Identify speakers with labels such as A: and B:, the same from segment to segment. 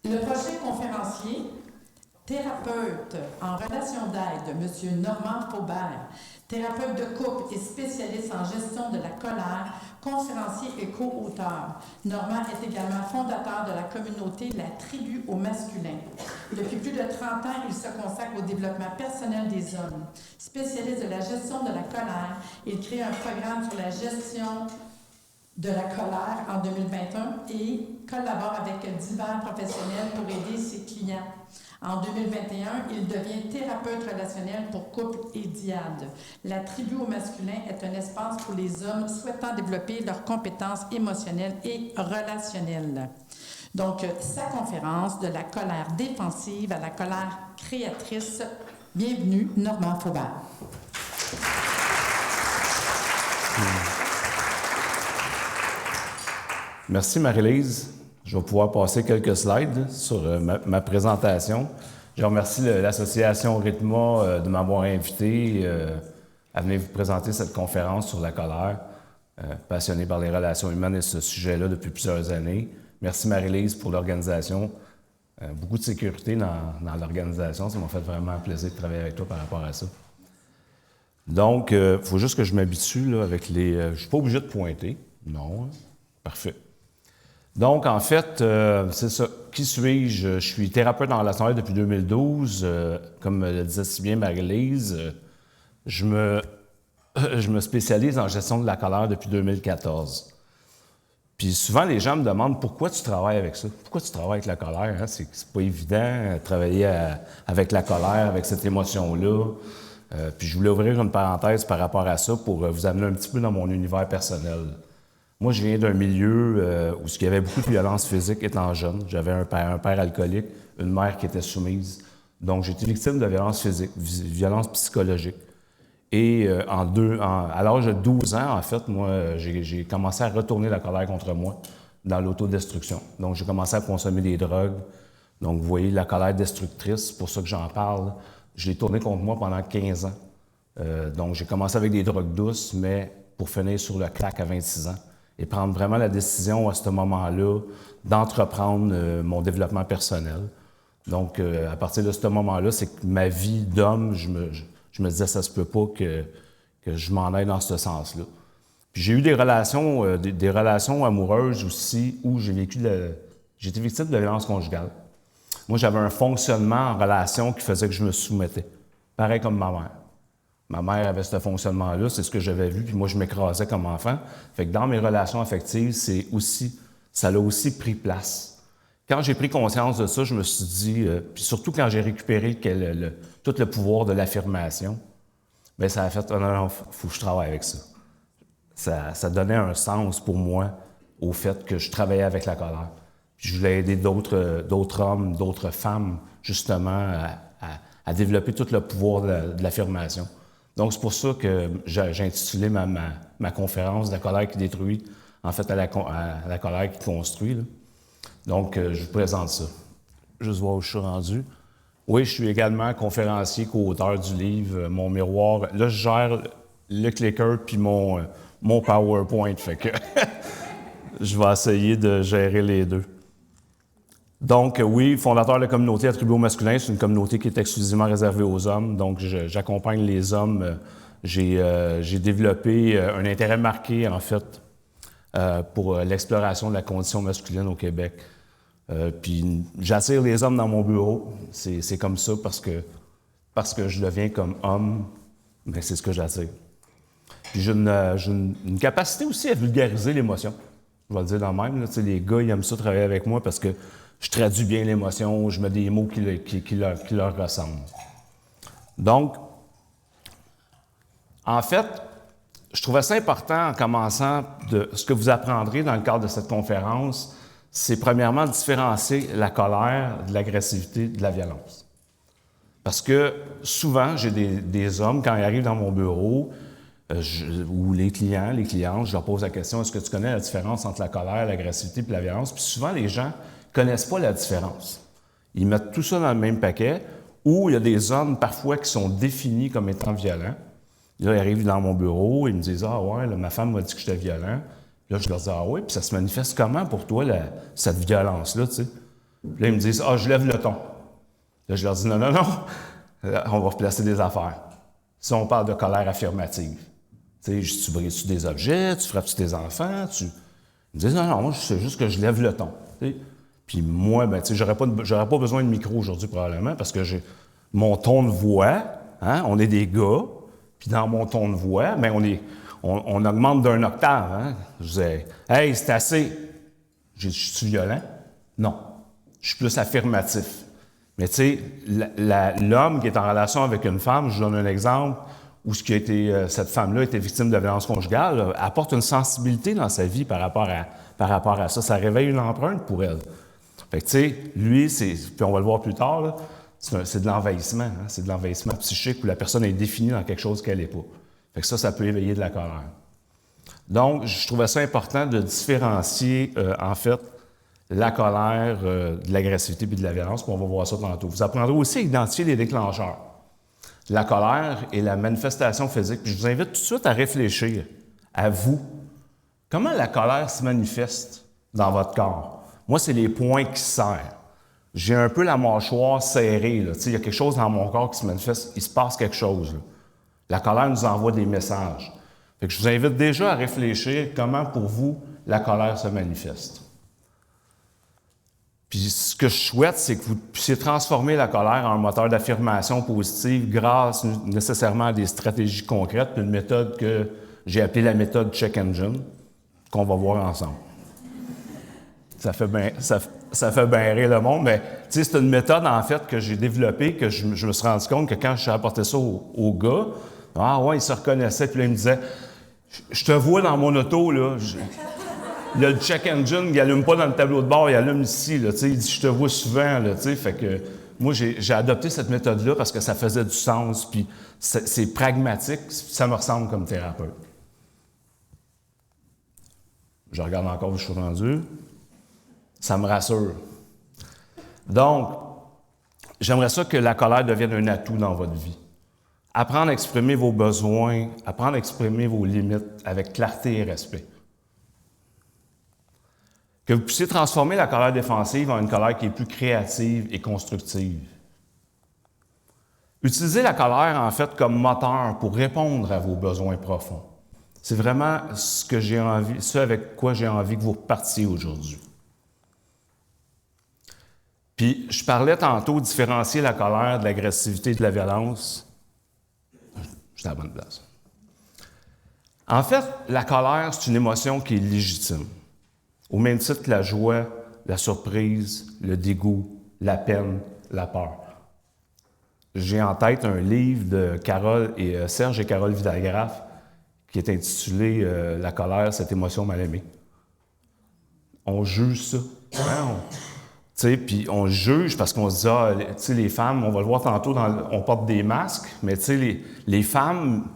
A: Le prochain conférencier, thérapeute en relation d'aide, M. Normand Faubert, thérapeute de couple et spécialiste en gestion de la colère, conférencier et co-auteur. Normand est également fondateur de la communauté La Tribu au masculin. Et depuis plus de 30 ans, il se consacre au développement personnel des hommes. Spécialiste de la gestion de la colère, il crée un programme sur la gestion de la colère en 2021 et collabore avec divers professionnels pour aider ses clients. En 2021, il devient thérapeute relationnel pour couple et diade. La tribu au masculin est un espace pour les hommes souhaitant développer leurs compétences émotionnelles et relationnelles. Donc, sa conférence de la colère défensive à la colère créatrice. Bienvenue, Normand Faubert.
B: Merci Marie-Lise. Je vais pouvoir passer quelques slides sur ma présentation. Je remercie l'association Rhythma de m'avoir invité à venir vous présenter cette conférence sur la colère. Passionné par les relations humaines et ce sujet-là depuis plusieurs années. Merci Marie-Lise pour l'organisation. Beaucoup de sécurité dans l'organisation. Ça m'a fait vraiment plaisir de travailler avec toi par rapport à ça. Donc, il faut juste que je m'habitue avec les... je ne suis pas obligé de pointer. Non, parfait. Donc, en fait, c'est ça. Qui suis-je? Je suis thérapeute en relation d'aide depuis 2012. Comme le disait si bien Marie-Lise, je me spécialise en gestion de la colère depuis 2014. Puis souvent, les gens me demandent pourquoi tu travailles avec ça? Pourquoi tu travailles avec la colère? Hein? C'est pas évident travailler avec la colère, avec cette émotion-là. Puis je voulais ouvrir une parenthèse par rapport à ça pour vous amener un petit peu dans mon univers personnel. Moi, je viens d'un milieu où il y avait beaucoup de violence physique étant jeune. J'avais un père alcoolique, une mère qui était soumise. Donc, j'ai été victime de violence physique, violence psychologique. Et à l'âge de 12 ans, en fait, moi, j'ai commencé à retourner la colère contre moi dans l'autodestruction. Donc, j'ai commencé à consommer des drogues. Donc, vous voyez, la colère destructrice, c'est pour ça que j'en parle. Je l'ai tournée contre moi pendant 15 ans. Donc, j'ai commencé avec des drogues douces, mais pour finir sur le crack à 26 ans. Et prendre vraiment la décision à ce moment-là d'entreprendre mon développement personnel. Donc, à partir de ce moment-là, c'est que ma vie d'homme, je me disais, ça se peut pas que je m'en aille dans ce sens-là. Puis j'ai eu des relations amoureuses aussi où j'ai été victime de violence conjugale. Moi, j'avais un fonctionnement en relation qui faisait que je me soumettais. Pareil comme ma mère. Ma mère avait ce fonctionnement-là, c'est ce que j'avais vu, puis moi, je m'écrasais comme enfant. Fait que dans mes relations affectives, ça a aussi pris place. Quand j'ai pris conscience de ça, je me suis dit, puis surtout quand j'ai récupéré tout le pouvoir de l'affirmation, bien, ça a fait, non, faut que je travaille avec ça. Ça donnait un sens pour moi au fait que je travaillais avec la colère. Puis je voulais aider d'autres hommes, d'autres femmes, justement, à développer tout le pouvoir de l'affirmation. Donc, c'est pour ça que j'ai intitulé ma conférence « La colère qui détruit », en fait, à la colère qui construit. Là. Donc, je vous présente ça. Juste voir où je suis rendu. Oui, je suis également conférencier, co-auteur du livre « Mon miroir ». Là, je gère le clicker puis mon PowerPoint, fait que je vais essayer de gérer les deux. Donc, oui, fondateur de la communauté La Tribu au masculin, c'est une communauté qui est exclusivement réservée aux hommes. Donc, j'accompagne les hommes. J'ai développé un intérêt marqué, en fait, pour l'exploration de la condition masculine au Québec. Puis, j'attire les hommes dans mon bureau. C'est comme ça parce que je deviens comme homme, mais c'est ce que j'attire. Puis, j'ai une capacité aussi à vulgariser l'émotion. Je vais le dire dans le même. Là, les gars, ils aiment ça travailler avec moi parce que je traduis bien l'émotion, je mets des mots qui leur ressemblent. Donc, en fait, je trouvais ça important en commençant de ce que vous apprendrez dans le cadre de cette conférence, c'est premièrement de différencier la colère de l'agressivité de la violence. Parce que souvent, j'ai des hommes, quand ils arrivent dans mon bureau, ou les clientes, je leur pose la question, est-ce que tu connais la différence entre la colère, l'agressivité et la violence? Puis souvent, les gens ne connaissent pas la différence. Ils mettent tout ça dans le même paquet, où il y a des hommes parfois qui sont définis comme étant violents. Là, ils arrivent dans mon bureau, ils me disent « Ah ouais, là, ma femme m'a dit que j'étais violent. » Là, je leur dis « Ah ouais, puis ça se manifeste comment pour toi, cette violence-là, tu sais? » Puis là, ils me disent « Ah, je lève le ton. » Là, je leur dis « Non, non, non, on va replacer des affaires. » Si on parle de colère affirmative, tu sais, tu brises-tu des objets, tu frappes-tu tes enfants, Ils me disent « Non, non, c'est juste que je lève le ton. » Puis moi, ben, tu sais, j'aurais pas besoin de micro aujourd'hui probablement parce que j'ai mon ton de voix, hein, on est des gars, puis dans mon ton de voix, ben, on augmente d'un octave. Hein. Je disais « Hey, c'est assez. » Je suis violent? Non. Je suis plus affirmatif. Mais tu sais, l'homme qui est en relation avec une femme, je donne un exemple, où cette femme-là était victime de violence conjugale, là, apporte une sensibilité dans sa vie par rapport à ça. Ça réveille une empreinte pour elle. Fait que tu sais, lui, puis on va le voir plus tard, là, c'est de l'envahissement. Hein, c'est de l'envahissement psychique où la personne est définie dans quelque chose qu'elle n'est pas. Fait que ça peut éveiller de la colère. Donc, je trouvais ça important de différencier, en fait, la colère, de l'agressivité et de la violence, puis on va voir ça tantôt. Vous apprendrez aussi à identifier les déclencheurs. La colère et la manifestation physique. Puis je vous invite tout de suite à réfléchir à vous. Comment la colère se manifeste dans votre corps? Moi, c'est les poings qui serrent. J'ai un peu la mâchoire serrée. Là. Il y a quelque chose dans mon corps qui se manifeste. Il se passe quelque chose. Là. La colère nous envoie des messages. Fait que je vous invite déjà à réfléchir comment, pour vous, la colère se manifeste. Puis ce que je souhaite, c'est que vous puissiez transformer la colère en un moteur d'affirmation positive grâce nécessairement à des stratégies concrètes, puis une méthode que j'ai appelée la méthode Check Engine, qu'on va voir ensemble. Ça fait bien rire le monde, mais tu sais, c'est une méthode, en fait, que j'ai développée, que je me suis rendu compte que quand j'ai apporté ça au gars, ah ouais, il se reconnaissait, puis là, il me disait « Je te vois dans mon auto, là. » Le check engine, il n'allume pas dans le tableau de bord, il allume ici. Là, il dit « Je te vois souvent. » Là, fait que moi, j'ai adopté cette méthode-là parce que ça faisait du sens, puis c'est pragmatique, ça me ressemble comme thérapeute. Je regarde encore où je suis rendu. Ça me rassure. Donc, j'aimerais ça que la colère devienne un atout dans votre vie. Apprendre à exprimer vos besoins, apprendre à exprimer vos limites avec clarté et respect. Que vous puissiez transformer la colère défensive en une colère qui est plus créative et constructive. Utilisez la colère, en fait, comme moteur pour répondre à vos besoins profonds. C'est vraiment ce avec quoi j'ai envie que vous repartiez aujourd'hui. Puis, je parlais tantôt de différencier la colère de l'agressivité et de la violence. J'étais à la bonne place. En fait, la colère, c'est une émotion qui est légitime. Au même titre que la joie, la surprise, le dégoût, la peine, la peur. J'ai en tête un livre de Serge et Carole Vidagraphe qui est intitulé « La colère, cette émotion mal aimée ». On juge ça. Hein? Puis on juge parce qu'on se dit « Ah, les femmes, on va le voir tantôt, on porte des masques, mais les femmes,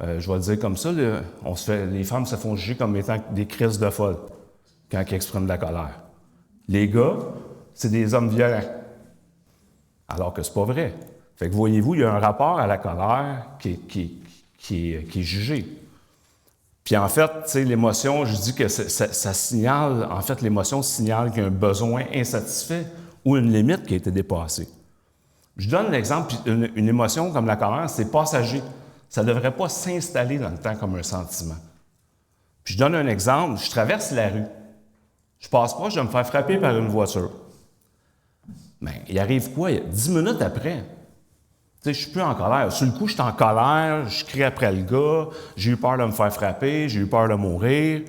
B: je vais le dire comme ça, les femmes se font juger comme étant des crises de folle quand ils expriment de la colère. Les gars, c'est des hommes violents. Alors que c'est pas vrai. Fait que voyez-vous, il y a un rapport à la colère qui est jugé. Puis en fait, tu sais, l'émotion, je dis que ça signale, en fait, l'émotion signale qu'il y a un besoin insatisfait ou une limite qui a été dépassée. Je donne l'exemple, une émotion comme la colère, c'est passager. Ça ne devrait pas s'installer dans le temps comme un sentiment. Puis je donne un exemple, je traverse la rue. Je passe proche de me faire frapper par une voiture. Bien, il arrive quoi? 10 minutes après, je ne suis plus en colère. Sur le coup, je suis en colère, je crie après le gars, j'ai eu peur de me faire frapper, j'ai eu peur de mourir.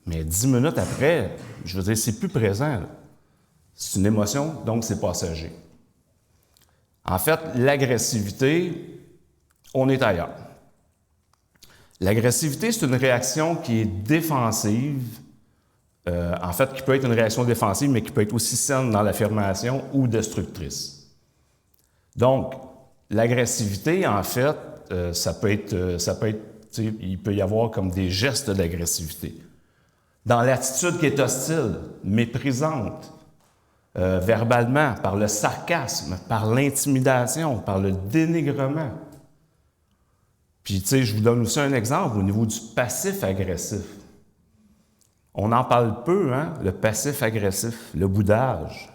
B: Mais 10 minutes après, je veux dire, c'est plus présent. Là. C'est une émotion, donc c'est passager. En fait, l'agressivité, on est ailleurs. L'agressivité, c'est une réaction qui est défensive, en fait, qui peut être une réaction défensive, mais qui peut être aussi saine dans l'affirmation ou destructrice. Donc, l'agressivité, en fait, il peut y avoir comme des gestes d'agressivité. Dans l'attitude qui est hostile, méprisante, verbalement, par le sarcasme, par l'intimidation, par le dénigrement. Puis, tu sais, je vous donne aussi un exemple au niveau du passif agressif. On en parle peu, hein, le passif agressif, le boudage.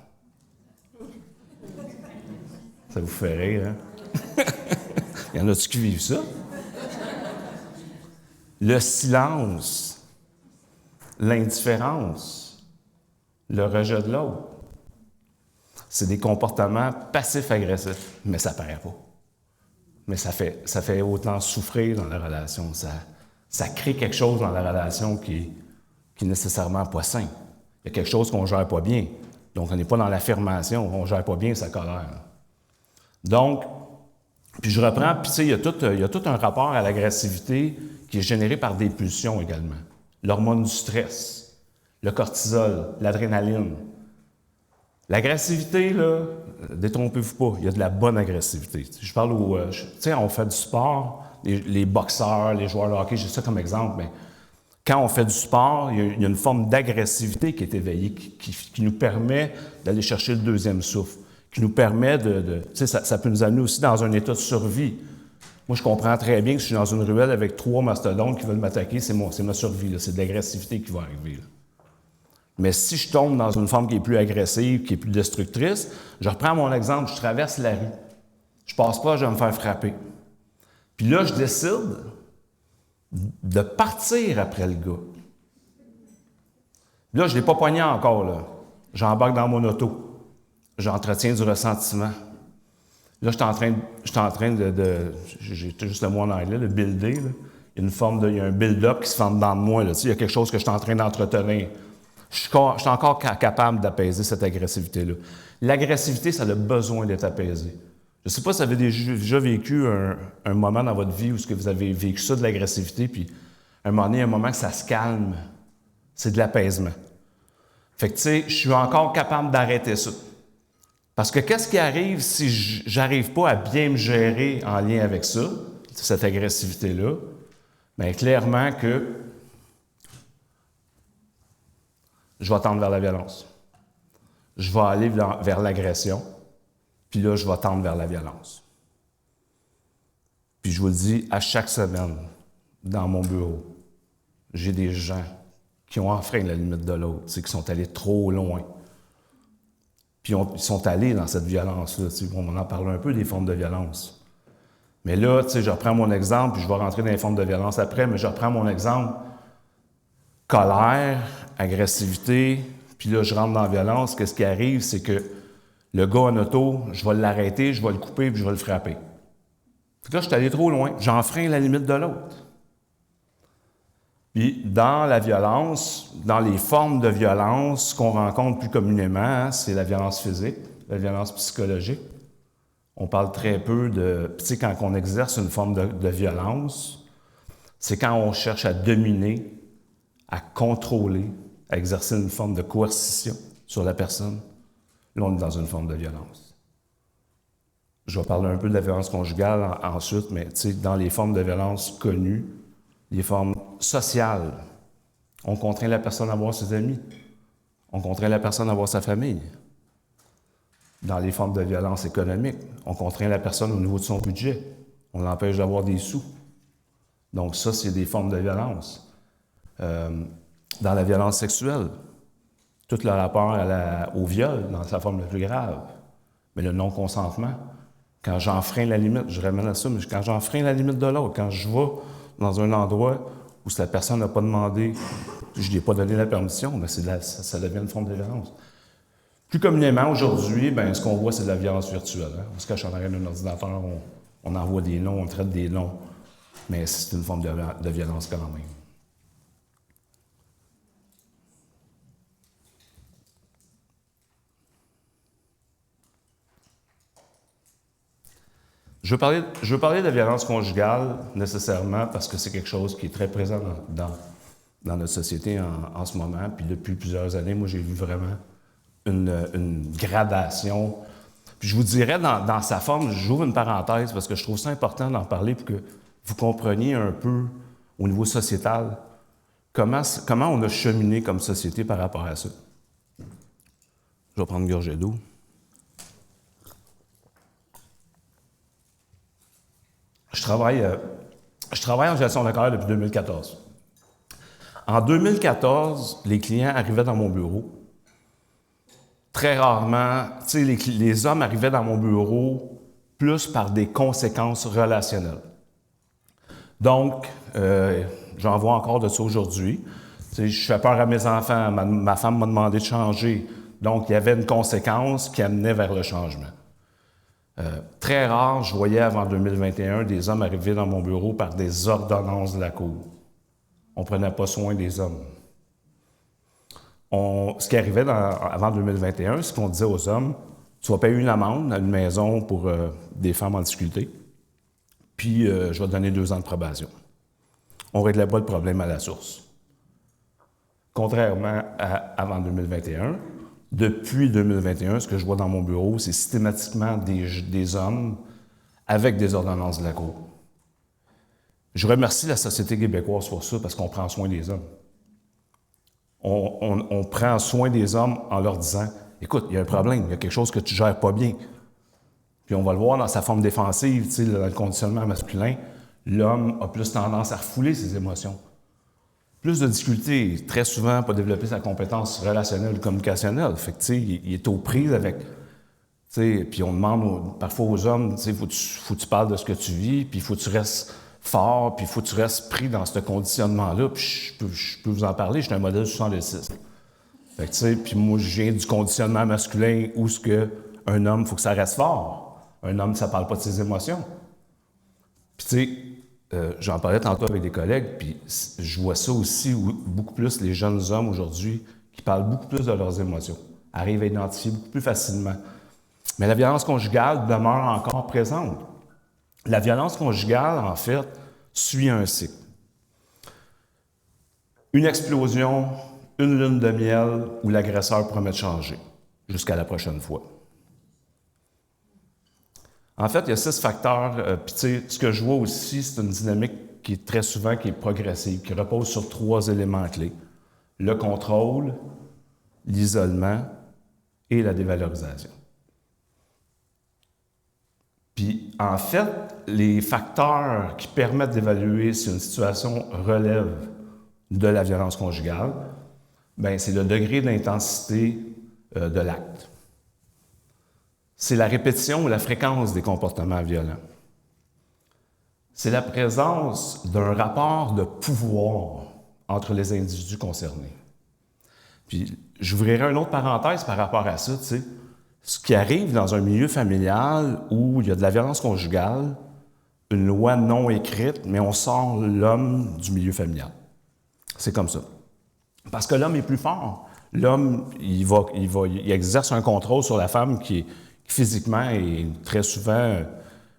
B: Ça vous fait rire, hein? Il y en a-tu qui vivent ça? Le silence, l'indifférence, le rejet de l'autre. C'est des comportements passifs-agressifs, mais ça ne paraît pas. Mais ça fait autant souffrir dans la relation. Ça crée quelque chose dans la relation qui est nécessairement pas sain. Il y a quelque chose qu'on ne gère pas bien. Donc, on n'est pas dans l'affirmation, on ne gère pas bien sa colère. Donc, puis je reprends, puis tu sais, il y a tout un rapport à l'agressivité qui est généré par des pulsions également. L'hormone du stress, le cortisol, l'adrénaline. L'agressivité, là, détrompez-vous pas, il y a de la bonne agressivité. Je parle tu sais, on fait du sport, les boxeurs, les joueurs de hockey, j'ai ça comme exemple, mais quand on fait du sport, il y a une forme d'agressivité qui est éveillée, qui nous permet d'aller chercher le deuxième souffle, qui nous permet tu sais, ça peut nous amener aussi dans un état de survie. Moi, je comprends très bien que je suis dans une ruelle avec 3 mastodontes qui veulent m'attaquer, c'est ma survie, là, c'est de l'agressivité qui va arriver, là. Mais si je tombe dans une forme qui est plus agressive, qui est plus destructrice, je reprends mon exemple, je traverse la rue. Je passe pas, je vais me faire frapper. Puis là, je décide de partir après le gars. Là, je ne l'ai pas poigné encore, là. J'embarque dans mon auto. J'entretiens du ressentiment. Là, je suis en train de j'ai juste le mot en anglais, le builder, là. Il y a un build-up qui se fait en dedans de moi, là. Tu sais, il y a quelque chose que je suis en train d'entretenir. Je suis encore capable d'apaiser cette agressivité-là. L'agressivité, ça a besoin d'être apaisé. Je ne sais pas si vous avez déjà vécu un moment dans votre vie où vous avez vécu ça, de l'agressivité, puis à un moment donné, il y a un moment que ça se calme. C'est de l'apaisement. Fait que, tu sais, je suis encore capable d'arrêter ça. Parce que qu'est-ce qui arrive si j'arrive pas à bien me gérer en lien avec ça, cette agressivité-là? Bien, clairement que je vais tendre vers la violence. Je vais aller vers l'agression, puis là, je vais tendre vers la violence. Puis je vous le dis, à chaque semaine, dans mon bureau, j'ai des gens qui ont enfreint la limite de l'autre, qui sont allés trop loin. Puis ils sont allés dans cette violence-là. On en parle un peu des formes de violence. Mais là, je reprends mon exemple, puis je vais rentrer dans les formes de violence après, mais je reprends mon exemple. Colère, agressivité, puis là, je rentre dans la violence. Qu'est-ce qui arrive? C'est que le gars en auto, je vais l'arrêter, je vais le couper, puis je vais le frapper. Fait que là, je suis allé trop loin. J'enfreins la limite de l'autre. Puis, dans la violence, dans les formes de violence qu'on rencontre plus communément, hein, c'est la violence physique, la violence psychologique. On parle très peu de... Tu sais, quand on exerce une forme de violence, c'est quand on cherche à dominer, à contrôler, à exercer une forme de coercition sur la personne. Là, on est dans une forme de violence. Je vais parler un peu de la violence conjugale ensuite, mais dans les formes de violence connues, les formes sociales, on contraint la personne à voir ses amis, on contraint la personne à voir sa famille. Dans les formes de violence économique, on contraint la personne au niveau de son budget, on l'empêche d'avoir des sous. Donc ça, c'est des formes de violence. Dans la violence sexuelle, tout le rapport au viol dans sa forme la plus grave, mais le non-consentement, quand j'enfreins la limite, je ramène à ça, mais quand j'enfreins la limite de l'autre, quand je vais dans un endroit où la personne n'a pas demandé, je ne lui ai pas donné la permission, mais ça devient une forme de violence. Plus communément, aujourd'hui, ce qu'on voit, c'est de la violence virtuelle. Hein? On se cache en arrière d'un ordinateur, on envoie des noms, on traite des noms, mais c'est une forme de violence quand même. Je veux parler de la violence conjugale nécessairement parce que c'est quelque chose qui est très présent dans notre société en ce moment. Puis depuis plusieurs années, moi, j'ai vu vraiment une gradation. Puis je vous dirais, dans sa forme, j'ouvre une parenthèse parce que je trouve ça important d'en parler pour que vous compreniez un peu au niveau sociétal comment on a cheminé comme société par rapport à ça. Je vais prendre une gorgée d'eau. Je travaille Je travaille en gestion de carrière depuis 2014. En 2014, les clients arrivaient dans mon bureau. Très rarement, tu sais, les hommes arrivaient dans mon bureau plus par des conséquences relationnelles. Donc, j'en vois encore de ça aujourd'hui. Tu sais, je fais peur à mes enfants, ma femme m'a demandé de changer. Donc, il y avait une conséquence qui amenait vers le changement. Très rare, je voyais avant 2021 des hommes arriver dans mon bureau par des ordonnances de la Cour. On ne prenait pas soin des hommes. Ce qui arrivait avant 2021, c'est qu'on disait aux hommes, tu vas payer une amende à une maison pour des femmes en difficulté, puis je vais te donner 2 ans de probation. On ne réglait pas le problème à la source. Contrairement à avant 2021, depuis 2021, ce que je vois dans mon bureau, c'est systématiquement des hommes avec des ordonnances de la Cour. Je remercie la société québécoise pour ça, parce qu'on prend soin des hommes. On prend soin des hommes en leur disant « Écoute, il y a un problème, il y a quelque chose que tu ne gères pas bien. » Puis on va le voir dans sa forme défensive, tu sais, dans le conditionnement masculin, l'homme a plus tendance à refouler ses émotions. Plus de difficultés, très souvent, pas développer sa compétence relationnelle ou communicationnelle. Fait que, tu sais, il est aux prises avec... Tu sais, puis on demande parfois aux hommes, tu sais, faut que tu parles de ce que tu vis, puis il faut que tu restes fort, puis il faut que tu restes pris dans ce conditionnement-là. Puis je peux vous en parler, je suis un modèle 66. Fait que, tu sais, puis moi, je viens du conditionnement masculin où ce que un homme, il faut que ça reste fort. Un homme, ça ne parle pas de ses émotions. Puis, tu sais, j'en parlais tantôt avec des collègues, puis je vois ça aussi, beaucoup plus les jeunes hommes aujourd'hui qui parlent beaucoup plus de leurs émotions, arrivent à identifier beaucoup plus facilement. Mais la violence conjugale demeure encore présente. La violence conjugale, en fait, suit un cycle. Une explosion, une lune de miel où l'agresseur promet de changer jusqu'à la prochaine fois. En fait, il y a 6 facteurs. Puis, tu sais, ce que je vois aussi, c'est une dynamique qui est très souvent qui est progressive, qui repose sur 3 éléments clés. Le contrôle, l'isolement et la dévalorisation. Puis, en fait, les facteurs qui permettent d'évaluer si une situation relève de la violence conjugale, bien, c'est le degré d'intensité de l'acte. C'est la répétition ou la fréquence des comportements violents. C'est la présence d'un rapport de pouvoir entre les individus concernés. Puis, j'ouvrirai une autre parenthèse par rapport à ça, tu sais. Ce qui arrive dans un milieu familial où il y a de la violence conjugale, une loi non écrite, mais on sort l'homme du milieu familial. C'est comme ça. Parce que l'homme est plus fort. L'homme, il exerce un contrôle sur la femme qui physiquement est très souvent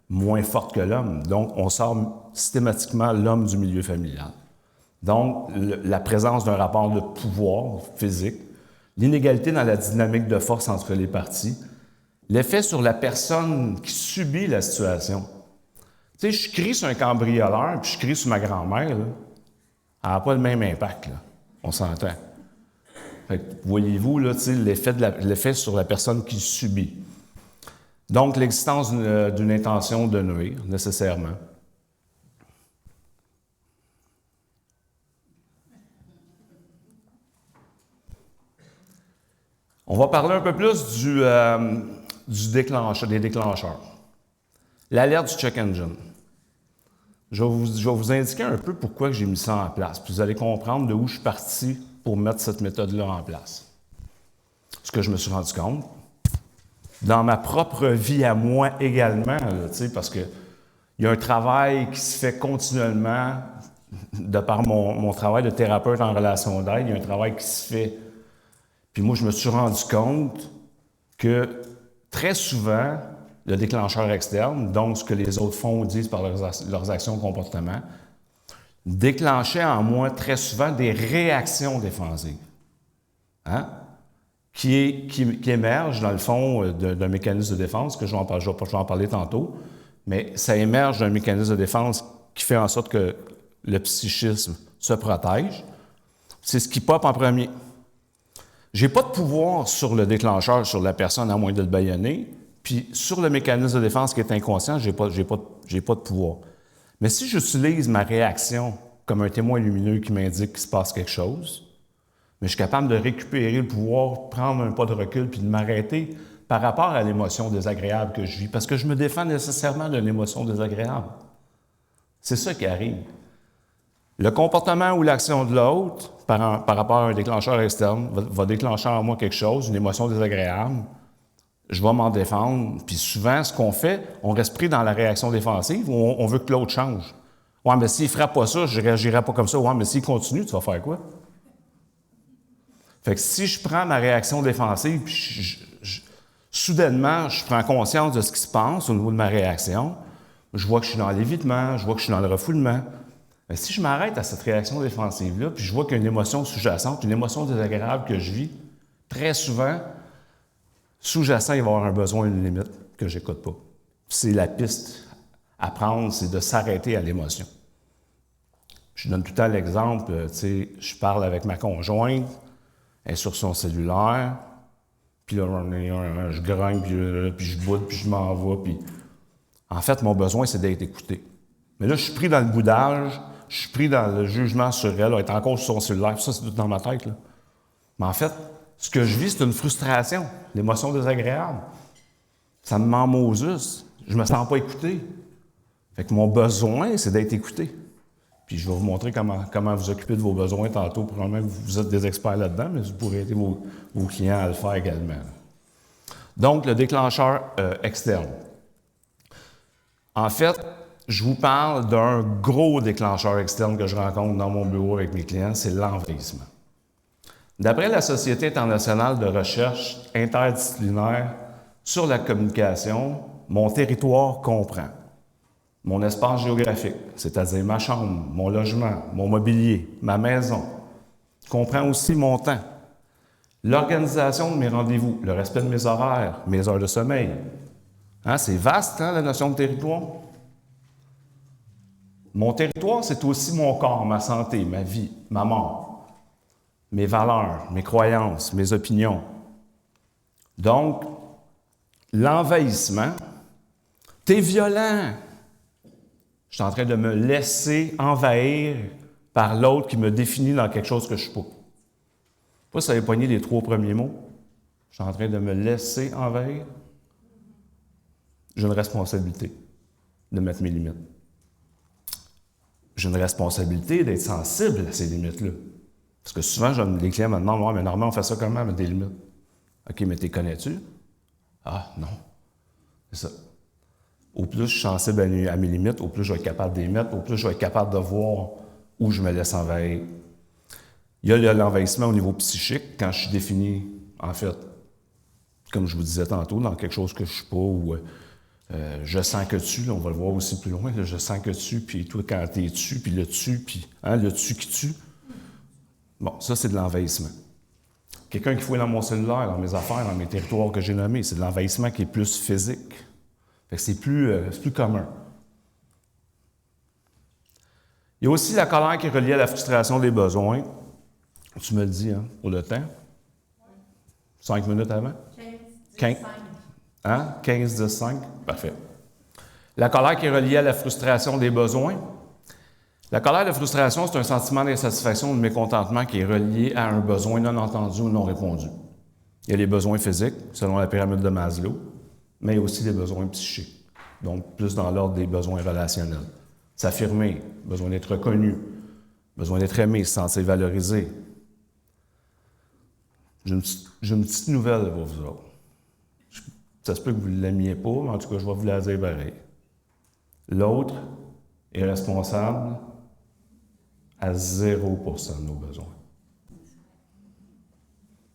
B: moins forte que l'homme. Donc, on sort systématiquement l'homme du milieu familial. Donc, la présence d'un rapport de pouvoir physique, l'inégalité dans la dynamique de force entre les parties, l'effet sur la personne qui subit la situation. Tu sais, je crie sur un cambrioleur, puis je crie sur ma grand-mère, là, elle n'a pas le même impact, là. On s'entend. Fait que, voyez-vous, là, tu sais, l'effet sur la personne qui subit. Donc, l'existence d'une intention de nuire, nécessairement. On va parler un peu plus des déclencheurs. L'alerte du check engine. Je vais vous indiquer un peu pourquoi j'ai mis ça en place. Puis vous allez comprendre de où je suis parti pour mettre cette méthode-là en place. Ce que je me suis rendu compte, dans ma propre vie à moi également, là, parce qu'il y a un travail qui se fait continuellement, de par mon travail de thérapeute en relation d'aide, il y a un travail qui se fait. Puis moi, je me suis rendu compte que très souvent, le déclencheur externe, donc ce que les autres font ou disent par leurs actions ou comportements, déclenchait en moi très souvent des réactions défensives. Hein? Qui émergent, dans le fond, d'un mécanisme de défense, que je vais en parler tantôt, mais ça émerge d'un mécanisme de défense qui fait en sorte que le psychisme se protège. C'est ce qui pop en premier. Je n'ai pas de pouvoir sur le déclencheur, sur la personne, à moins de le bâillonner, puis sur le mécanisme de défense qui est inconscient, je n'ai pas de pouvoir. Mais si j'utilise ma réaction comme un témoin lumineux qui m'indique qu'il se passe quelque chose, mais je suis capable de récupérer le pouvoir, prendre un pas de recul puis de m'arrêter par rapport à l'émotion désagréable que je vis, parce que je me défends nécessairement d'une émotion désagréable. C'est ça qui arrive. Le comportement ou l'action de l'autre, par rapport à un déclencheur externe, va déclencher en moi quelque chose, une émotion désagréable. Je vais m'en défendre. Puis souvent, ce qu'on fait, on reste pris dans la réaction défensive ou on veut que l'autre change. Ouais, mais s'il ne frappe pas ça, je ne réagirai pas comme ça. Ouais, mais s'il continue, tu vas faire quoi? Fait que si je prends ma réaction défensive, puis soudainement, je prends conscience de ce qui se passe au niveau de ma réaction, je vois que je suis dans l'évitement, je vois que je suis dans le refoulement. Mais si je m'arrête à cette réaction défensive-là, puis je vois qu'il y a une émotion sous-jacente, une émotion désagréable que je vis, très souvent, sous-jacent, il va y avoir un besoin, une limite que je n'écoute pas. C'est la piste à prendre, c'est de s'arrêter à l'émotion. Je donne tout le temps l'exemple, tu sais, je parle avec ma conjointe, elle est sur son cellulaire, puis là, je grogne, puis je boude, puis je m'en vais, puis... En fait, mon besoin, c'est d'être écouté. Mais là, je suis pris dans le boudage, je suis pris dans le jugement sur elle, elle est encore sur son cellulaire, ça, c'est tout dans ma tête, là. Mais en fait, ce que je vis, c'est une frustration, l'émotion désagréable. Ça me ment Moses. Je me sens pas écouté. Fait que mon besoin, c'est d'être écouté. Puis je vais vous montrer comment vous occuper de vos besoins tantôt. Probablement que vous êtes des experts là-dedans, mais vous pourrez aider vos clients à le faire également. Donc, le déclencheur externe. En fait, je vous parle d'un gros déclencheur externe que je rencontre dans mon bureau avec mes clients, c'est l'envahissement. D'après la Société internationale de recherche interdisciplinaire sur la communication, mon territoire comprend mon espace géographique, c'est-à-dire ma chambre, mon logement, mon mobilier, ma maison, comprend aussi mon temps, l'organisation de mes rendez-vous, le respect de mes horaires, mes heures de sommeil. Hein, c'est vaste, hein, la notion de territoire. Mon territoire, c'est aussi mon corps, ma santé, ma vie, ma mort, mes valeurs, mes croyances, mes opinions. Donc, l'envahissement, t'es violent. Je suis en train de me laisser envahir par l'autre qui me définit dans quelque chose que je ne suis pas. Pas si ça avait poigné les 3 premiers mots. Je suis en train de me laisser envahir. J'ai une responsabilité de mettre mes limites. J'ai une responsabilité d'être sensible à ces limites-là. Parce que souvent, les clients me demandent « Ouais, mais normalement, on fait ça comment, mettre des limites? » OK, mais t'es connais-tu? Ah, non. C'est ça. Au plus je suis sensible à mes limites, au plus je vais être capable de les mettre, au plus je vais être capable de voir où je me laisse envahir. Il y a l'envahissement au niveau psychique, quand je suis défini, en fait, comme je vous disais tantôt, dans quelque chose que je ne suis pas, ou je sens que tu, là, on va le voir aussi plus loin, là, je sens que tu, puis toi, quand tu es tu, puis le tu, puis le tu qui tue. Bon, ça, c'est de l'envahissement. Quelqu'un qui fouille dans mon cellulaire, dans mes affaires, dans mes territoires que j'ai nommés, c'est de l'envahissement qui est plus physique. Fait que c'est plus commun. Il y a aussi la colère qui est reliée à la frustration des besoins. Tu me le dis, hein, pour le temps? 5 minutes avant? 15, 10, 5. Hein? 15, 10, 5? Parfait. La colère qui est reliée à la frustration des besoins. La colère de frustration, c'est un sentiment d'insatisfaction ou de mécontentement qui est relié à un besoin non entendu ou non répondu. Il y a les besoins physiques, selon la pyramide de Maslow, mais il y a aussi des besoins psychiques, donc plus dans l'ordre des besoins relationnels. S'affirmer, besoin d'être reconnu, besoin d'être aimé, se sentir valorisé. J'ai une petite nouvelle pour vous autres. Ça se peut que vous ne l'aimiez pas, mais en tout cas, je vais vous la dire pareil. L'autre est responsable à 0% de nos besoins.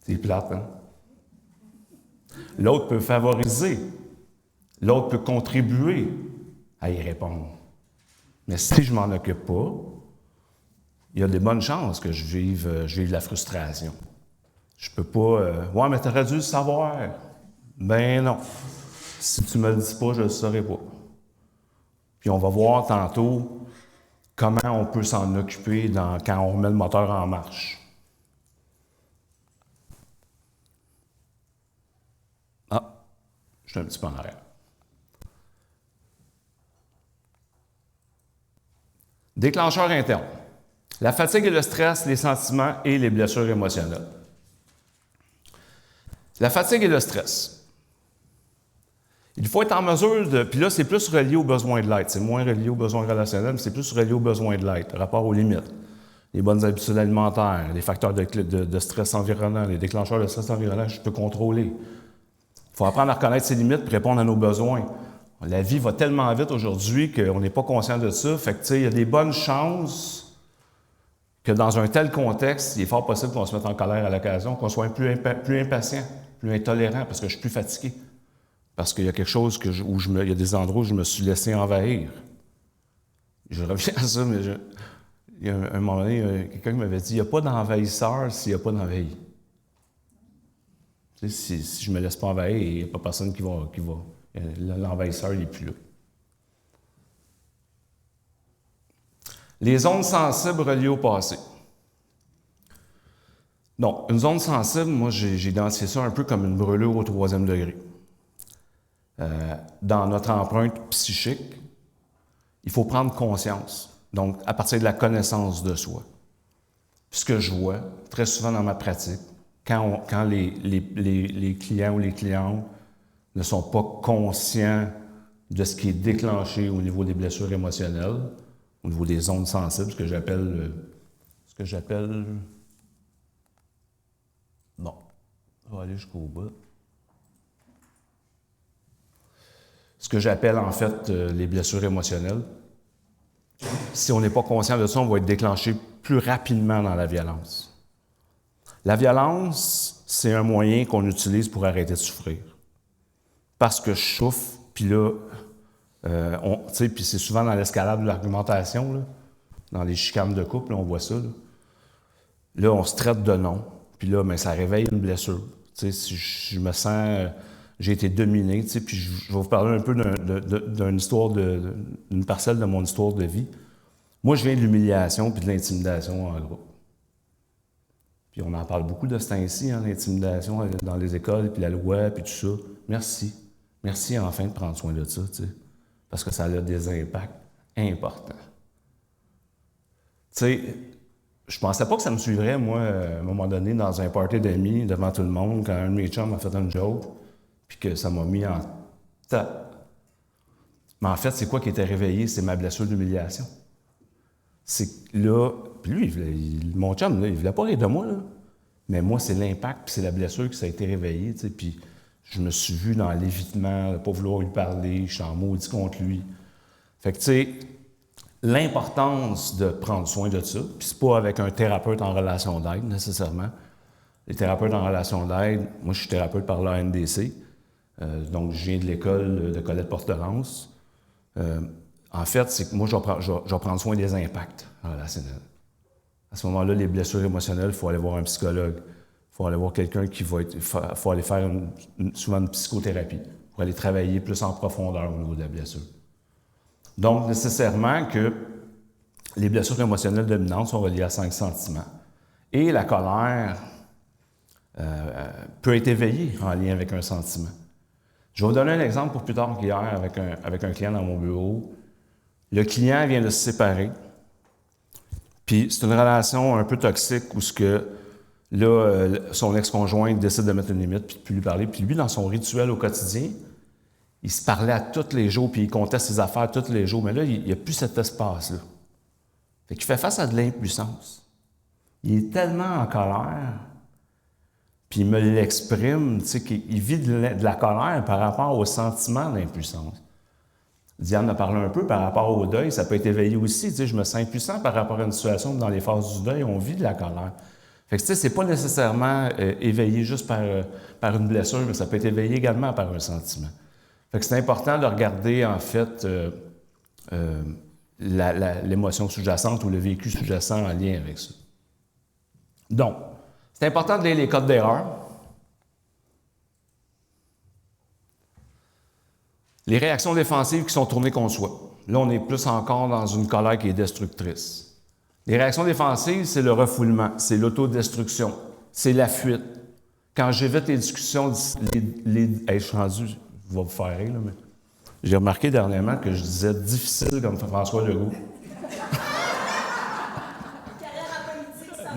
B: C'est plate, hein? L'autre peut favoriser. L'autre peut contribuer à y répondre. Mais si je ne m'en occupe pas, il y a des bonnes chances que je vive la frustration. Je peux pas... ouais, mais tu aurais dû le savoir. Ben non. Si tu me le dis pas, je ne le saurai pas. Puis on va voir tantôt comment on peut s'en occuper quand on remet le moteur en marche. Ah, je suis un petit peu en arrière. Déclencheurs internes. La fatigue et le stress, les sentiments et les blessures émotionnelles. La fatigue et le stress. Il faut être en mesure de... Puis là, c'est plus relié aux besoins de l'être. C'est moins relié aux besoins relationnels, mais c'est plus relié aux besoins de l'être, rapport aux limites. Les bonnes habitudes alimentaires, les facteurs de stress environnant, les déclencheurs de stress environnant que je peux contrôler. Il faut apprendre à reconnaître ses limites et répondre à nos besoins. La vie va tellement vite aujourd'hui qu'on n'est pas conscient de ça. Fait que, tu sais, il y a des bonnes chances que dans un tel contexte, il est fort possible qu'on se mette en colère à l'occasion, qu'on soit plus impatient, plus intolérant, parce que je suis plus fatigué. Parce qu'il y a quelque chose il y a des endroits où je me suis laissé envahir. Je reviens à ça, mais il y a un moment donné, quelqu'un qui m'avait dit, il n'y a pas d'envahisseur s'il n'y a pas d'envahi. Tu sais, si je ne me laisse pas envahir, il n'y a pas personne qui va. L'envahisseur, il n'est plus là. Les zones sensibles reliées au passé. Donc, une zone sensible, moi, j'ai identifié ça un peu comme une brûlure au 3e degré. Dans notre empreinte psychique, il faut prendre conscience. Donc, à partir de la connaissance de soi. Ce que je vois, très souvent dans ma pratique, quand les clients ou les clientes ne sont pas conscients de ce qui est déclenché au niveau des blessures émotionnelles, au niveau des zones sensibles, ce que j'appelle... Bon, on va aller jusqu'au bout. Ce que j'appelle en fait les blessures émotionnelles. Si on n'est pas conscient de ça, on va être déclenché plus rapidement dans la violence. La violence, c'est un moyen qu'on utilise pour arrêter de souffrir. Parce que je souffre, puis là, puis c'est souvent dans l'escalade de l'argumentation, là, dans les chicanes de couple, là, on voit ça. Là, on se traite de nom, puis là, ça réveille une blessure. Si je me sens... j'ai été dominé, puis je vais vous parler un peu d'une histoire, d'une parcelle de mon histoire de vie. Moi, je viens de l'humiliation puis de l'intimidation en groupe. Puis on en parle beaucoup de ce temps-ci, l'intimidation dans les écoles, puis la loi, puis tout ça. Merci. Merci enfin de prendre soin de ça, parce que ça a des impacts importants. Tu sais, je pensais pas que ça me suivrait, moi, à un moment donné, dans un party d'amis, devant tout le monde, quand un de mes chums m'a fait une joke, puis que ça m'a mis en tape. Mais en fait, c'est quoi qui était réveillé? C'est ma blessure d'humiliation. C'est là, puis lui, mon chum, là, il voulait pas rire de moi, là. Mais moi, c'est l'impact, puis c'est la blessure qui ça a été réveillée, puis je me suis vu dans l'évitement, de ne pas vouloir lui parler, je suis en maudit contre lui. Fait que, tu sais, l'importance de prendre soin de ça, puis c'est pas avec un thérapeute en relation d'aide, nécessairement. Les thérapeutes en relation d'aide, moi, je suis thérapeute par l'ANDC, donc je viens de l'école de Colette Porterance. En fait, c'est que moi, je vais prendre soin des impacts relationnels. À ce moment-là, les blessures émotionnelles, il faut aller voir un psychologue. Il faut aller voir quelqu'un qui va être... Il faut aller faire souvent une psychothérapie pour aller travailler plus en profondeur au niveau de la blessure. Donc, nécessairement que les blessures émotionnelles dominantes sont reliées à 5 sentiments. Et la colère peut être éveillée en lien avec un sentiment. Je vais vous donner un exemple pour plus tard qu'hier avec un client dans mon bureau. Le client vient de se séparer. Puis c'est une relation un peu toxique où son ex-conjoint décide de mettre une limite puis de plus lui parler. Puis lui, dans son rituel au quotidien, il se parlait à tous les jours puis il comptait ses affaires tous les jours. Mais là, il n'y a plus cet espace-là. Fait qu'il fait face à de l'impuissance. Il est tellement en colère, puis il me l'exprime, tu sais, qu'il vit de la colère par rapport au sentiment d'impuissance. Diane a parlé un peu par rapport au deuil, ça peut être éveillé aussi. Tu sais, je me sens impuissant par rapport à une situation dans les phases du deuil, on vit de la colère. Fait que, tu sais, c'est pas nécessairement éveillé juste par une blessure, mais ça peut être éveillé également par un sentiment. Fait que c'est important de regarder, en fait, l'émotion sous-jacente ou le vécu sous-jacent en lien avec ça. Donc, c'est important de lire les codes d'erreur. Les réactions défensives qui sont tournées contre soi. Là, on est plus encore dans une colère qui est destructrice. Les réactions défensives, c'est le refoulement, c'est l'autodestruction, c'est la fuite. Quand j'évite les discussions, je suis rendu, je vais vous faire rire, là, mais j'ai remarqué dernièrement que je disais difficile comme François Legault.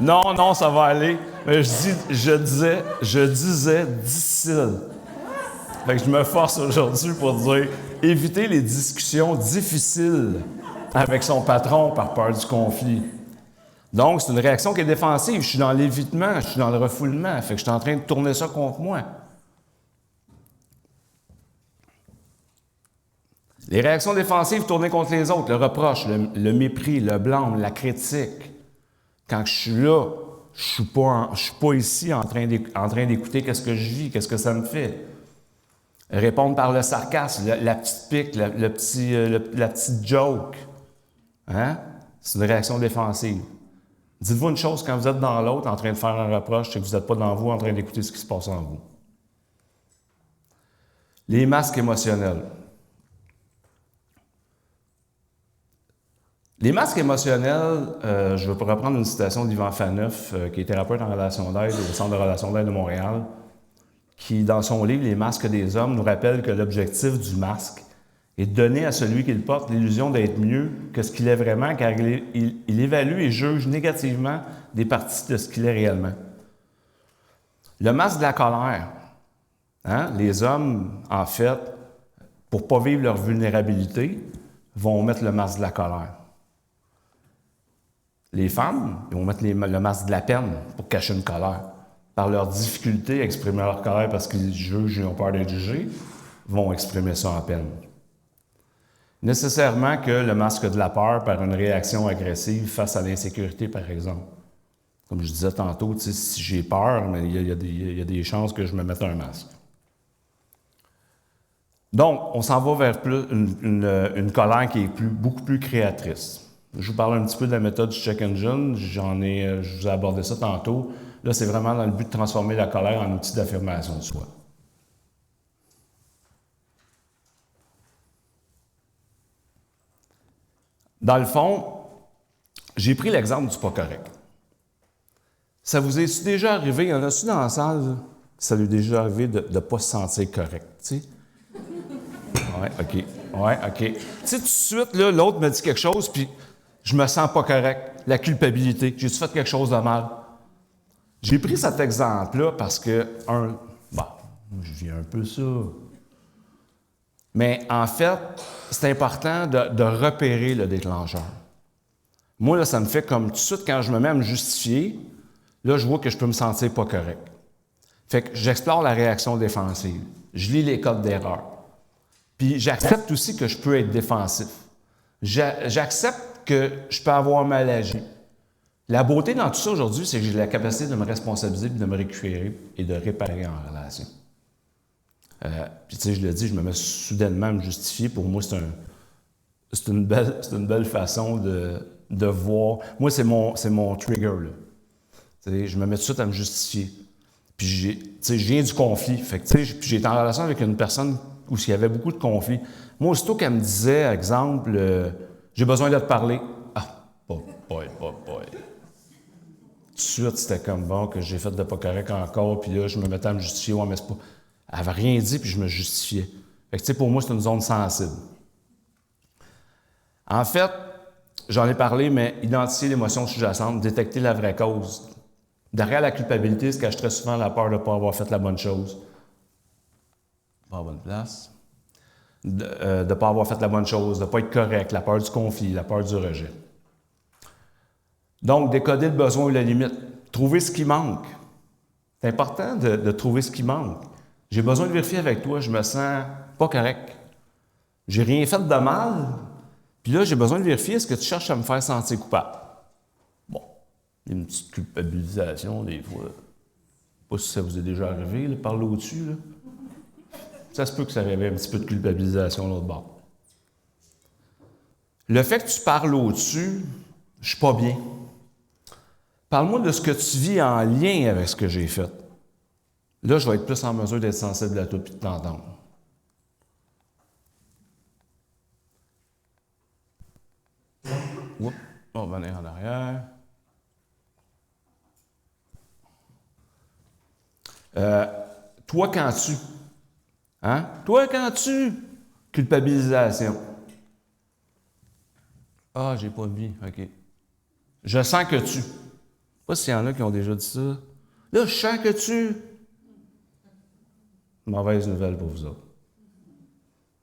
B: Non, non, ça va aller. Mais je disais difficile. Fait que je me force aujourd'hui pour dire éviter les discussions difficiles avec son patron par peur du conflit. Donc, c'est une réaction qui est défensive. Je suis dans l'évitement, je suis dans le refoulement. Fait que je suis en train de tourner ça contre moi. Les réactions défensives tournées contre les autres, le reproche, le mépris, le blâme, la critique. Quand je suis là, je ne suis pas ici en train d'écouter qu'est-ce que je vis, qu'est-ce que ça me fait. Répondre par le sarcasme, la petite pique, la petite joke. Hein? C'est une réaction défensive. Dites-vous une chose, quand vous êtes dans l'autre en train de faire un reproche, c'est que vous n'êtes pas dans vous en train d'écouter ce qui se passe en vous. Les masques émotionnels. Les masques émotionnels, je vais reprendre une citation d'Yvan Faneuf, qui est thérapeute en relation d'aide au Centre de relations d'aide de Montréal, qui, dans son livre « Les masques des hommes », nous rappelle que l'objectif du masque est de donner à celui qui le porte l'illusion d'être mieux que ce qu'il est vraiment, car il évalue et juge négativement des parties de ce qu'il est réellement. Le masque de la colère. Hein? Les hommes, en fait, pour ne pas vivre leur vulnérabilité, vont mettre le masque de la colère. Les femmes, ils vont mettre le masque de la peine pour cacher une colère. Par leur difficulté à exprimer leur colère parce qu'ils jugent et ont peur d'être jugés, vont exprimer ça en peine. Nécessairement que le masque de la peur par une réaction agressive face à l'insécurité, par exemple. Comme je disais tantôt, si j'ai peur, mais il y a des chances que je me mette un masque. Donc, on s'en va vers une colère qui est beaucoup plus créatrice. Je vous parle un petit peu de la méthode du check engine. Je vous ai abordé ça tantôt. Là, c'est vraiment dans le but de transformer la colère en outil d'affirmation de soi. Dans le fond, j'ai pris l'exemple du pas correct. Ça vous est déjà arrivé, il y en a-tu dans la salle, ça lui est déjà arrivé de ne pas se sentir correct, tu sais? Ouais, OK. Tu sais, tout de suite, là, l'autre me dit quelque chose, puis je me sens pas correct. La culpabilité. J'ai-tu fait quelque chose de mal? J'ai pris cet exemple-là parce que, je vis un peu ça. Mais en fait, c'est important de repérer le déclencheur. Moi, là, ça me fait comme tout de suite, quand je me mets à me justifier, là, je vois que je peux me sentir pas correct. Fait que j'explore la réaction défensive. Je lis les codes d'erreur. Puis j'accepte aussi que je peux être défensif. J'accepte que je peux avoir mal agi. La beauté dans tout ça aujourd'hui, c'est que j'ai la capacité de me responsabiliser, de me récupérer et de réparer en relation. Puis tu sais, je le dis, je me mets soudainement à me justifier. Pour moi, c'est une belle façon de voir. Moi, c'est mon trigger, là. Tu sais, je me mets tout de suite à me justifier. Puis je viens du conflit. Fait que, puis j'ai été en relation avec une personne où il y avait beaucoup de conflits. Moi, aussitôt qu'elle me disait, exemple, j'ai besoin de te parler. Ah, boy. Tout de suite, c'était comme bon que j'ai fait de pas correct encore, puis là, je me mettais à me justifier. Ouais, mais c'est pas. Elle n'avait rien dit, puis je me justifiais. Fait que, tu sais, pour moi, c'est une zone sensible. En fait, j'en ai parlé, mais identifier l'émotion sous-jacente, détecter la vraie cause. Derrière la culpabilité se cache très souvent la peur de ne pas avoir fait la bonne chose. Pas à bonne place. De ne pas avoir fait la bonne chose, de ne pas être correct, la peur du conflit, la peur du rejet. Donc, décoder le besoin ou la limite. Trouver ce qui manque. C'est important de trouver ce qui manque. J'ai besoin de vérifier avec toi, je me sens pas correct. J'ai rien fait de mal. Puis là, j'ai besoin de vérifier, est-ce que tu cherches à me faire sentir coupable? Bon, il y a une petite culpabilisation des fois. Je ne sais pas si ça vous est déjà arrivé, là, par là-dessus. Là. Ça se peut que ça réveille un petit peu de culpabilisation l'autre bord. Le fait que tu parles au-dessus, je suis pas bien. Parle-moi de ce que tu vis en lien avec ce que j'ai fait. Là, je vais être plus en mesure d'être sensible à toi et de t'entendre. Oups, on va venir en arrière. Toi, quand tu. Hein? Toi, quand tu. Culpabilisation. Ah, j'ai pas de vie. OK. Je sens que tu. pas s'il y en a qui ont déjà dit ça. Là, je sens que tu... Mauvaise nouvelle pour vous autres.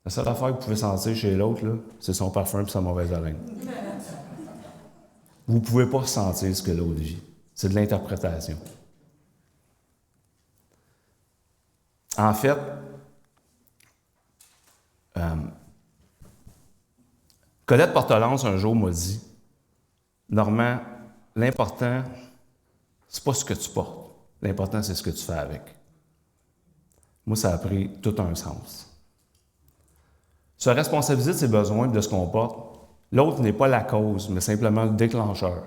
B: La seule affaire que vous pouvez sentir chez l'autre, là, c'est son parfum et sa mauvaise haleine. Vous ne pouvez pas ressentir ce que l'autre vit. C'est de l'interprétation. En fait, Colette Portelance, un jour, m'a dit, « Normand, l'important, c'est pas ce que tu portes. L'important, c'est ce que tu fais avec. » Moi, ça a pris tout un sens. Se responsabiliser de ses besoins et de ce qu'on porte, l'autre n'est pas la cause, mais simplement le déclencheur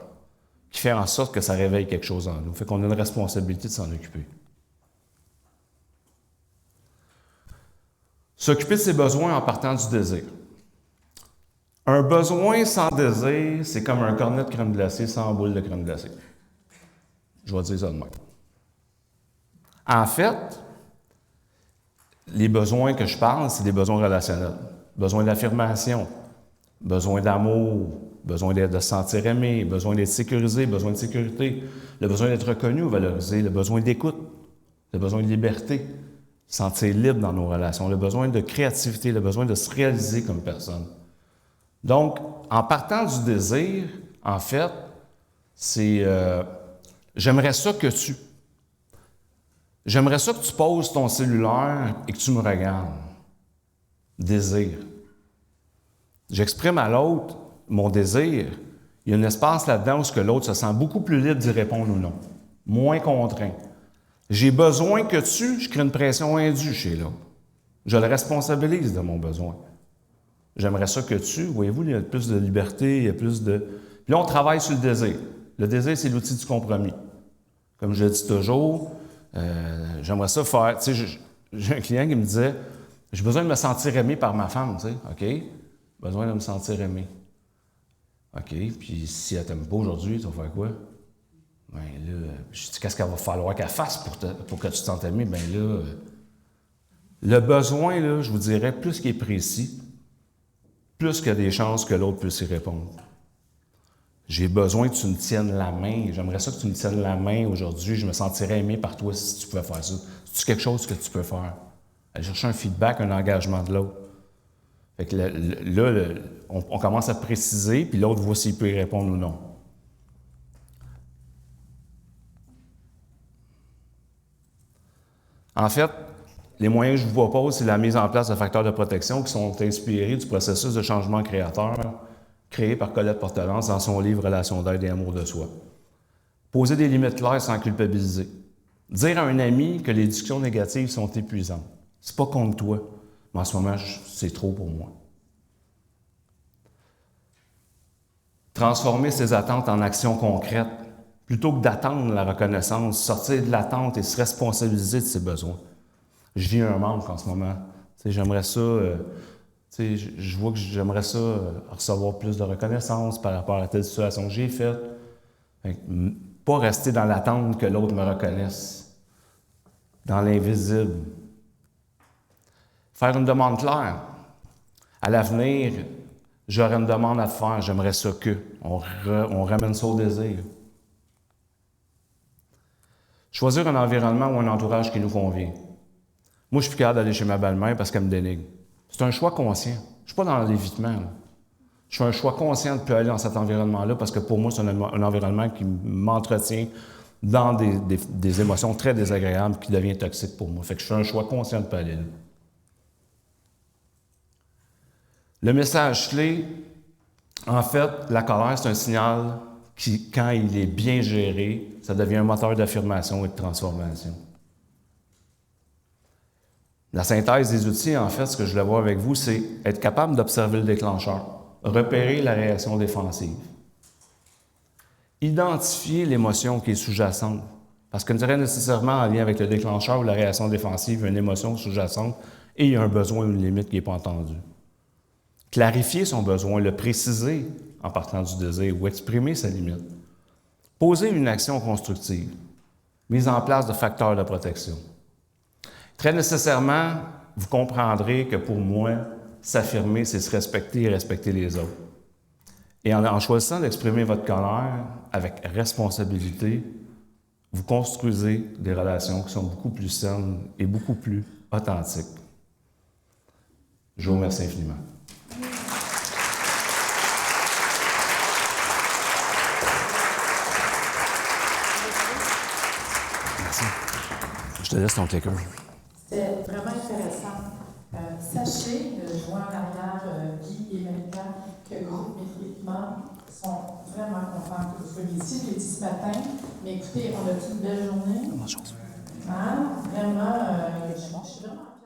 B: qui fait en sorte que ça réveille quelque chose en nous. Fait qu'on a une responsabilité de s'en occuper. S'occuper de ses besoins en partant du désir. Un besoin sans désir, c'est comme un cornet de crème glacée sans boule de crème glacée. Je vais dire ça de même. En fait, les besoins que je parle, c'est des besoins relationnels. Besoin d'affirmation, besoin d'amour, besoin de se sentir aimé, besoin d'être sécurisé, besoin de sécurité, le besoin d'être reconnu ou valorisé, le besoin d'écoute, le besoin de liberté, se sentir libre dans nos relations, le besoin de créativité, le besoin de se réaliser comme personne. Donc, en partant du désir, en fait, c'est j'aimerais ça que tu... J'aimerais ça que tu poses ton cellulaire et que tu me regardes. Désir. J'exprime à l'autre mon désir. Il y a un espace là-dedans où l'autre se sent beaucoup plus libre d'y répondre ou non. Moins contraint. J'ai besoin que je crée une pression indue chez l'autre. Je le responsabilise de mon besoin. J'aimerais ça que voyez-vous, il y a plus de liberté, il y a plus de... Puis là, on travaille sur le désir. Le désir, c'est l'outil du compromis. Comme je le dis toujours, j'aimerais ça faire... Tu sais, j'ai un client qui me disait, j'ai besoin de me sentir aimé par ma femme, tu sais. OK, besoin de me sentir aimé. OK, puis si elle t'aime pas aujourd'hui, tu vas faire quoi? Bien là, je dis, qu'est-ce qu'elle va falloir qu'elle fasse pour que tu te sentes aimé? Bien là, le besoin, là, je vous dirais, plus qu'il est précis, plus qu'il y a des chances que l'autre puisse y répondre. J'ai besoin que tu me tiennes la main. J'aimerais ça que tu me tiennes la main aujourd'hui. Je me sentirais aimé par toi si tu pouvais faire ça. C'est quelque chose que tu peux faire. Aller chercher un feedback, un engagement de l'autre. Fait que là, on commence à préciser, puis l'autre voit s'il peut y répondre ou non. En fait, les moyens que je vous propose, c'est la mise en place de facteurs de protection qui sont inspirés du processus de changement créateur créé par Colette Portelance dans son livre « Relations d'aide et amour de soi ». Poser des limites claires sans culpabiliser. Dire à un ami que les discussions négatives sont épuisantes. C'est pas contre toi, mais en ce moment, c'est trop pour moi. Transformer ses attentes en actions concrètes. Plutôt que d'attendre la reconnaissance, sortir de l'attente et se responsabiliser de ses besoins. Je vis un manque en ce moment. J'aimerais ça... je vois que j'aimerais ça recevoir plus de reconnaissance par rapport à telle situation que j'ai faite. Pas rester dans l'attente que l'autre me reconnaisse. Dans l'invisible. Faire une demande claire. À l'avenir, j'aurai une demande à te faire. J'aimerais ça que. On ramène ça au désir. Choisir un environnement ou un entourage qui nous convient. Moi, je suis plus capable d'aller chez ma belle-mère parce qu'elle me dénigre. C'est un choix conscient. Je ne suis pas dans l'évitement. Je fais un choix conscient de ne plus aller dans cet environnement-là parce que pour moi, c'est un environnement qui m'entretient dans des émotions très désagréables qui deviennent toxiques pour moi. Fait que je fais un choix conscient de ne pas aller là. Le message clé, en fait, la colère, c'est un signal qui, quand il est bien géré, ça devient un moteur d'affirmation et de transformation. La synthèse des outils, en fait, ce que je voulais voir avec vous, c'est être capable d'observer le déclencheur, repérer la réaction défensive, identifier l'émotion qui est sous-jacente, parce que très nécessairement en lien avec le déclencheur ou la réaction défensive, une émotion sous-jacente et il y a un besoin ou une limite qui n'est pas entendue. Clarifier son besoin, le préciser en partant du désir ou exprimer sa limite. Poser une action constructive, mise en place de facteurs de protection. Très nécessairement, vous comprendrez que pour moi, s'affirmer, c'est se respecter et respecter les autres. Et en choisissant d'exprimer votre colère avec responsabilité, vous construisez des relations qui sont beaucoup plus saines et beaucoup plus authentiques. Je vous remercie infiniment. Merci. Je te laisse ton clicker.
A: C'était vraiment intéressant. Sachez, je vois en arrière Guy et Malika, que Groupe Métriquement sont vraiment contents que vous soyez ici. Je l'ai dit ce matin, mais écoutez, on a toute une belle journée.
B: Bonne chance.
A: Vraiment, je suis vraiment